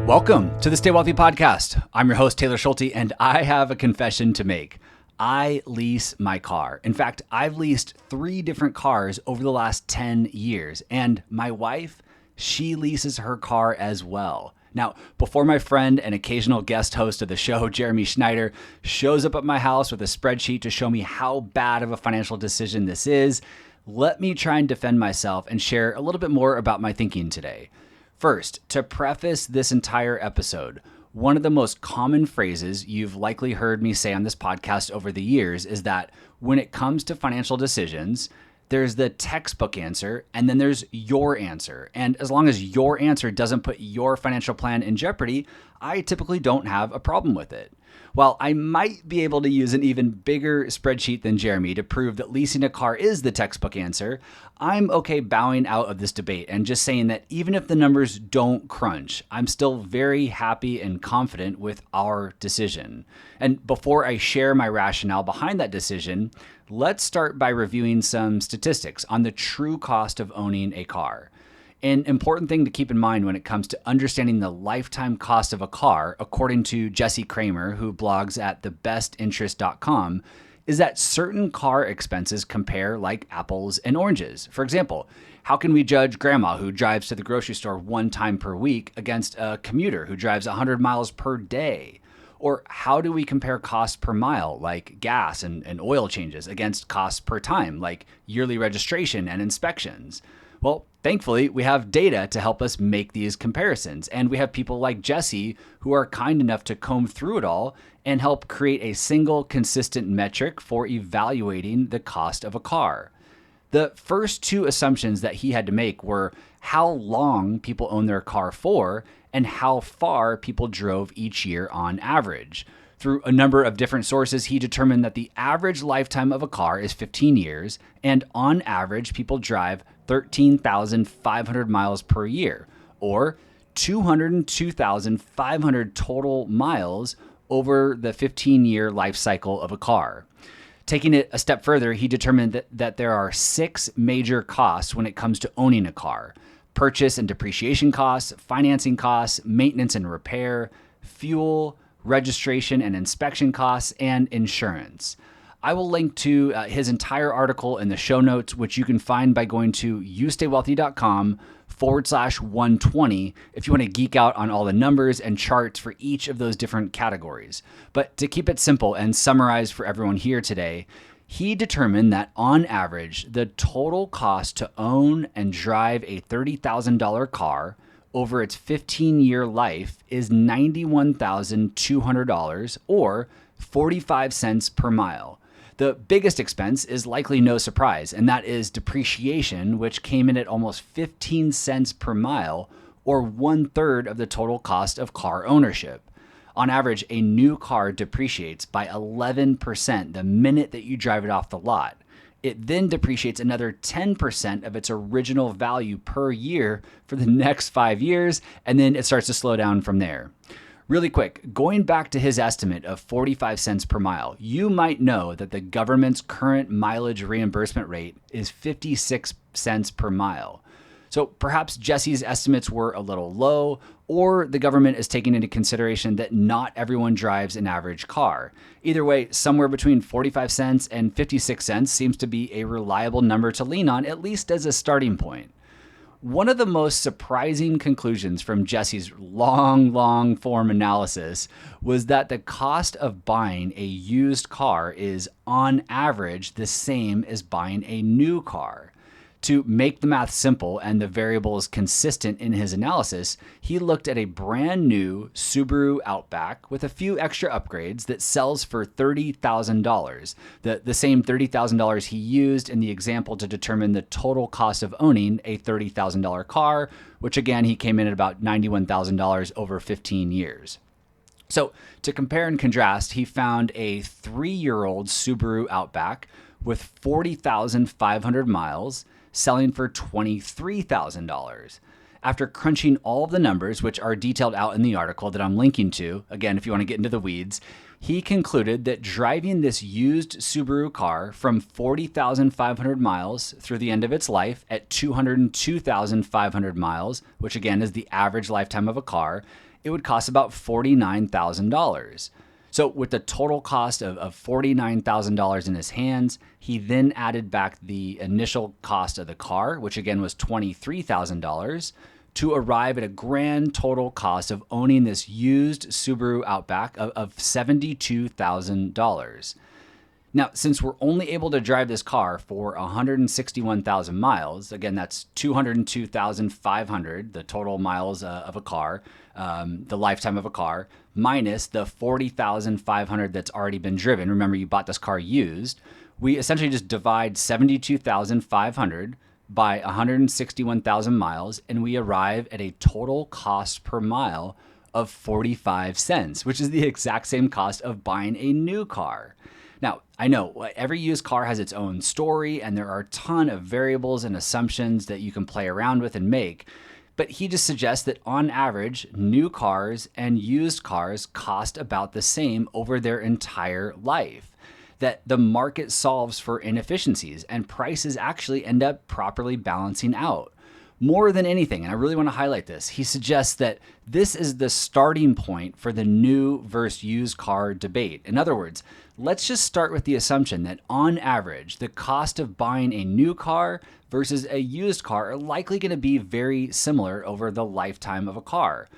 Welcome to the Stay Wealthy Podcast. I'm your host, Taylor Schulte, and I have a confession to make. I lease my car. In fact, I've leased 3 different cars over the last 10 years, and my wife, she leases her car as well. Now, before my friend and occasional guest host of the show, Jeremy Schneider, shows up at my house with a spreadsheet to show me how bad of a financial decision this is, let me try and defend myself and share a little bit more about my thinking today. First, to preface this entire episode, one of the most common phrases you've likely heard me say on this podcast over the years is that when it comes to financial decisions, there's the textbook answer and then there's your answer. And as long as your answer doesn't put your financial plan in jeopardy, I typically don't have a problem with it. While I might be able to use an even bigger spreadsheet than Jeremy to prove that leasing a car is the textbook answer, I'm okay bowing out of this debate and just saying that even if the numbers don't crunch, I'm still very happy and confident with our decision. And before I share my rationale behind that decision, let's start by reviewing some statistics on the true cost of owning a car. An important thing to keep in mind when it comes to understanding the lifetime cost of a car, according to Jesse Kramer, who blogs at thebestinterest.com, is that certain car expenses compare like apples and oranges. For example, how can we judge grandma who drives to the grocery store 1 time per week against a commuter who drives 100 miles per day? Or how do we compare cost per mile, like gas and oil changes, against costs per time, like yearly registration and inspections? Well, thankfully, we have data to help us make these comparisons. And we have people like Jesse who are kind enough to comb through it all and help create a single consistent metric for evaluating the cost of a car. The first 2 assumptions that he had to make were how long people own their car for and how far people drove each year on average. Through a number of different sources, he determined that the average lifetime of a car is 15 years, and on average, people drive 13,500 miles per year, or 202,500 total miles over the 15-year life cycle of a car. Taking it a step further, he determined that there are 6 major costs when it comes to owning a car: purchase and depreciation costs, financing costs, maintenance and repair, fuel, registration and inspection costs, and insurance. I will link to his entire article in the show notes, which you can find by going to youstaywealthy.com/120 if you want to geek out on all the numbers and charts for each of those different categories. But to keep it simple and summarize for everyone here today, he determined that on average, the total cost to own and drive a $30,000 car over its 15-year life is $91,200 or 45 cents per mile. The biggest expense is likely no surprise, and that is depreciation, which came in at almost 15 cents per mile or 1/3 of the total cost of car ownership. On average, a new car depreciates by 11% the minute that you drive it off the lot. It then depreciates another 10% of its original value per year for the next 5 years, and then it starts to slow down from there. Really quick, going back to his estimate of 45 cents per mile, you might know that the government's current mileage reimbursement rate is 56 cents per mile. So perhaps Jesse's estimates were a little low, or the government is taking into consideration that not everyone drives an average car. Either way, somewhere between 45 cents and 56 cents seems to be a reliable number to lean on, at least as a starting point. One of the most surprising conclusions from Jesse's long form analysis was that the cost of buying a used car is, on average, the same as buying a new car. To make the math simple and the variables consistent in his analysis, he looked at a brand new Subaru Outback with a few extra upgrades that sells for $30,000, the same $30,000 he used in the example to determine the total cost of owning a $30,000 car, which again, he came in at about $91,000 over 15 years. So to compare and contrast, he found a 3-year-old Subaru Outback with 40,500 miles, selling for $23,000. After crunching all of the numbers, which are detailed out in the article that I'm linking to, again, if you want to get into the weeds, he concluded that driving this used Subaru car from 40,500 miles through the end of its life at 202,500 miles, which again is the average lifetime of a car, it would cost about $49,000. So with the total cost of $49,000 in his hands, he then added back the initial cost of the car, which again was $23,000, to arrive at a grand total cost of owning this used Subaru Outback of $72,000. Now, since we're only able to drive this car for 161,000 miles, again, that's 202,500, the total miles of a car, the lifetime of a car, minus the 40,500 that's already been driven. Remember, you bought this car used. We essentially just divide 72,500 by 161,000 miles, and we arrive at a total cost per mile of 45 cents, which is the exact same cost of buying a new car. Now, I know every used car has its own story, and there are a ton of variables and assumptions that you can play around with and make, but he just suggests that on average, new cars and used cars cost about the same over their entire life, that the market solves for inefficiencies and prices actually end up properly balancing out. More than anything, and I really want to highlight this, he suggests that this is the starting point for the new versus used car debate. In other words, let's just start with the assumption that on average, the cost of buying a new car versus a used car are likely going to be very similar over the lifetime of a car.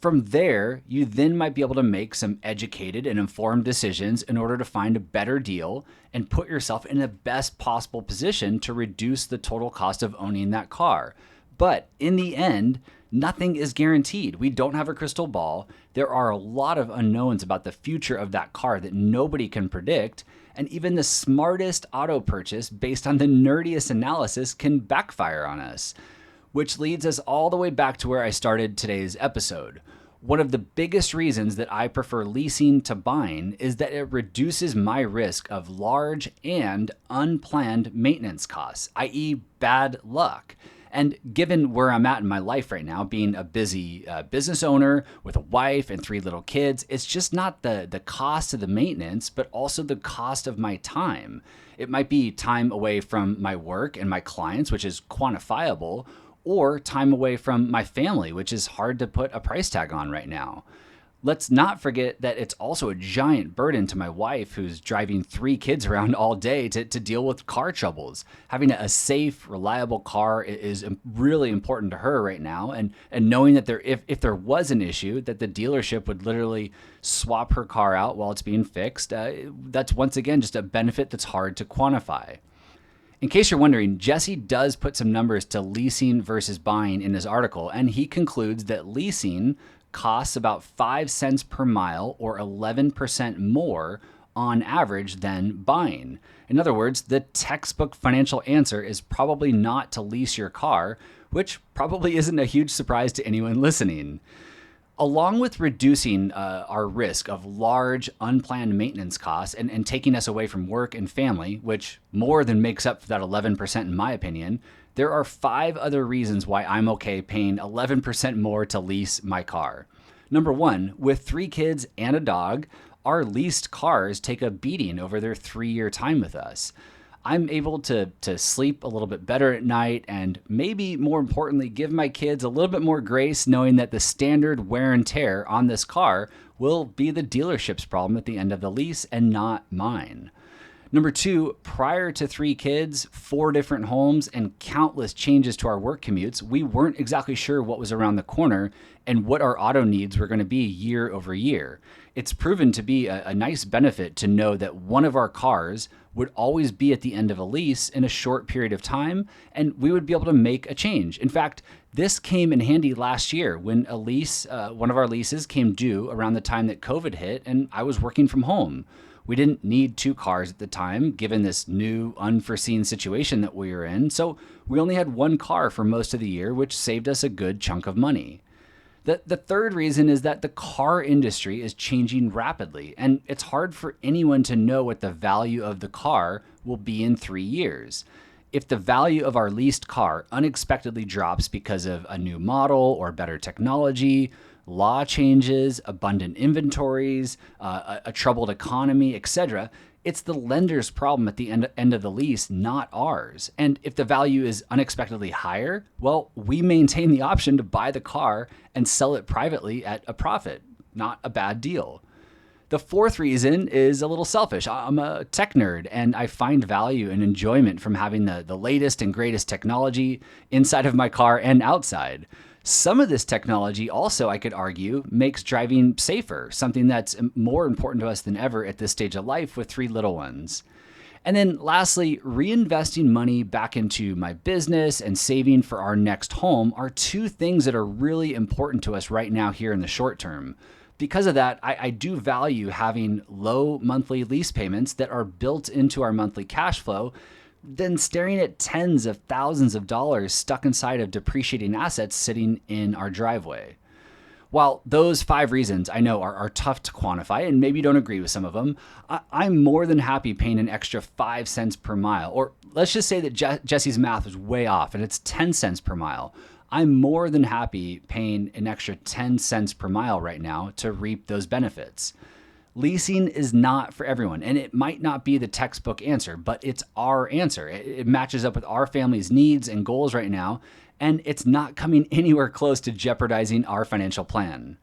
From there, you then might be able to make some educated and informed decisions in order to find a better deal and put yourself in the best possible position to reduce the total cost of owning that car. But in the end, nothing is guaranteed. We don't have a crystal ball. There are a lot of unknowns about the future of that car that nobody can predict. And even the smartest auto purchase based on the nerdiest analysis can backfire on us. Which leads us all the way back to where I started today's episode. One of the biggest reasons that I prefer leasing to buying is that it reduces my risk of large and unplanned maintenance costs, i.e. bad luck. And given where I'm at in my life right now, being a busy business owner with a wife and 3 little kids, it's just not the cost of the maintenance, but also the cost of my time. It might be time away from my work and my clients, which is quantifiable, or time away from my family, which is hard to put a price tag on right now. Let's not forget that it's also a giant burden to my wife, who's driving 3 kids around all day to deal with car troubles. Having a safe, reliable car is really important to her right now. And knowing that if there was an issue, that the dealership would literally swap her car out while it's being fixed, that's once again just a benefit that's hard to quantify. In case you're wondering, Jesse does put some numbers to leasing versus buying in his article, and he concludes that leasing costs about 5 cents per mile or 11% more on average than buying. In other words, the textbook financial answer is probably not to lease your car, which probably isn't a huge surprise to anyone listening. Along with reducing our risk of large unplanned maintenance costs and taking us away from work and family, which more than makes up for that 11% in my opinion, there are 5 other reasons why I'm okay paying 11% more to lease my car. Number 1, with 3 kids and a dog, our leased cars take a beating over their 3-year time with us. I'm able to sleep a little bit better at night and maybe more importantly, give my kids a little bit more grace knowing that the standard wear and tear on this car will be the dealership's problem at the end of the lease and not mine. Number 2, prior to 3 kids, 4 different homes, and countless changes to our work commutes, we weren't exactly sure what was around the corner and what our auto needs were going to be year over year. It's proven to be a nice benefit to know that one of our cars would always be at the end of a lease in a short period of time, and we would be able to make a change. In fact, this came in handy last year when a lease, one of our leases came due around the time that COVID hit, and I was working from home. We didn't need 2 cars at the time, given this new unforeseen situation that we were in, so we only had 1 car for most of the year, which saved us a good chunk of money. The third reason is that the car industry is changing rapidly, and it's hard for anyone to know what the value of the car will be in 3 years. if the value of our leased car unexpectedly drops because of a new model or better technology, law changes, abundant inventories, a troubled economy, etc., it's the lender's problem at the end of the lease, not ours. And if the value is unexpectedly higher, well, we maintain the option to buy the car and sell it privately at a profit. Not a bad deal. The fourth reason is a little selfish. I'm a tech nerd and I find value and enjoyment from having the latest and greatest technology inside of my car and outside. Some of this technology also, I could argue, makes driving safer, something that's more important to us than ever at this stage of life with 3 little ones. And then lastly, reinvesting money back into my business and saving for our next home are 2 things that are really important to us right now here in the short term. Because of that, I do value having low monthly lease payments that are built into our monthly cash flow than staring at tens of thousands of dollars stuck inside of depreciating assets sitting in our driveway. While those 5 reasons I know are tough to quantify, and maybe you don't agree with some of them, I'm more than happy paying an extra 5 cents per mile. Or let's just say that Jesse's math was way off and it's 10 cents per mile. I'm more than happy paying an extra 10 cents per mile right now to reap those benefits. Leasing is not for everyone, and it might not be the textbook answer, but it's our answer. It matches up with our family's needs and goals right now, and it's not coming anywhere close to jeopardizing our financial plan.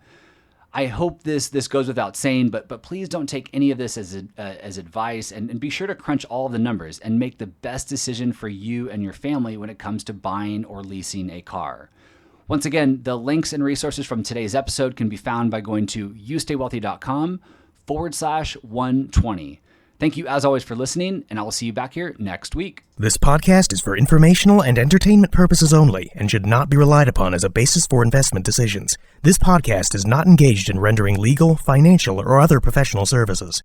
I hope this goes without saying, but please don't take any of this as advice, and be sure to crunch all of the numbers and make the best decision for you and your family when it comes to buying or leasing a car. Once again, the links and resources from today's episode can be found by going to youstaywealthy.com/120. Thank you as always for listening, and I will see you back here next week. This podcast is for informational and entertainment purposes only and should not be relied upon as a basis for investment decisions. This podcast is not engaged in rendering legal, financial, or other professional services.